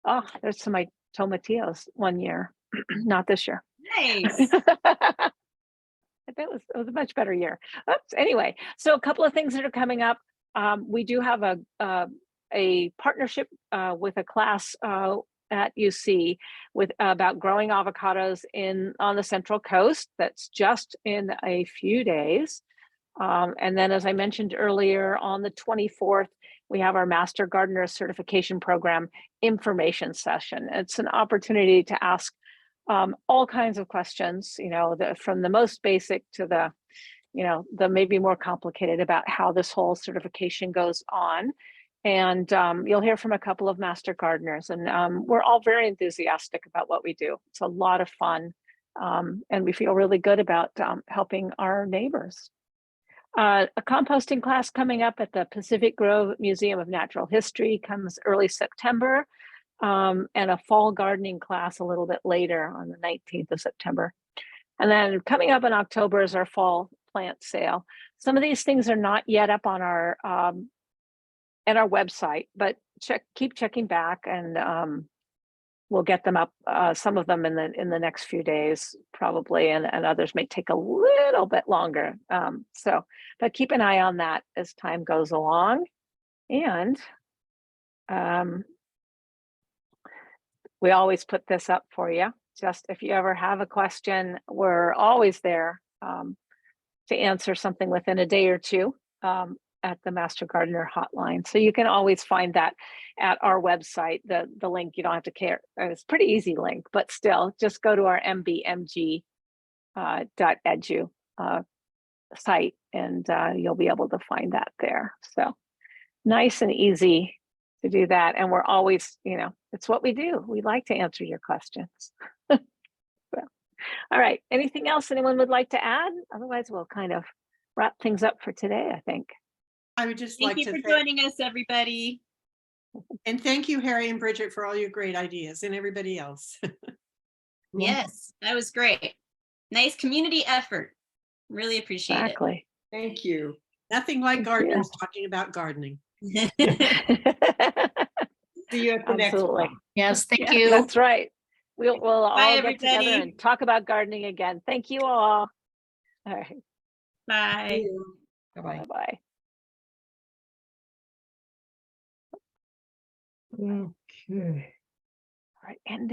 Oh, there's some of my tomatillos one year, not this year. Nice. It was a much better year. Oops. Anyway, so a couple of things that are coming up. We do have a partnership with a class at UC about growing avocados on the Central Coast. That's just in a few days. And then, as I mentioned earlier, on the 24th, we have our Master Gardener Certification Program information session. It's an opportunity to ask all kinds of questions, from the most basic to the maybe more complicated about how this whole certification goes on. And you'll hear from a couple of Master Gardeners, and we're all very enthusiastic about what we do. It's a lot of fun, and we feel really good about helping our neighbors. A composting class coming up at the Pacific Grove Museum of Natural History comes early September, and a fall gardening class a little bit later on the 19th of September. And then coming up in October is our fall plant sale. Some of these things are not yet up on our at our website, but keep checking back, and we'll get them up. Some of them in the next few days, probably, and others may take a little bit longer. But keep an eye on that as time goes along. And we always put this up for you. Just if you ever have a question, we're always there to answer something within a day or two at the Master Gardener hotline. So you can always find that at our website. The link, you don't have to care. It's a pretty easy link, but still, just go to our mbmg.edu site, and you'll be able to find that there. So nice and easy to do that. And we're always, it's what we do. We like to answer your questions. So, all right. Anything else anyone would like to add? Otherwise, we'll kind of wrap things up for today, I think. I would just Thank like you to for joining us, everybody. and thank you, Harry and Bridget, for all your great ideas, and everybody else. Yes, that was great. Nice community effort. Really appreciate Exactly. Thank you. Nothing like Thank gardeners talking about gardening. it. See you at the next Absolutely. one. Yes, thank Yeah, you. that's right. We'll all get together everybody. and talk about gardening again. Thank you all. All right. Bye. Bye-bye. Bye-bye. okay. All right. End.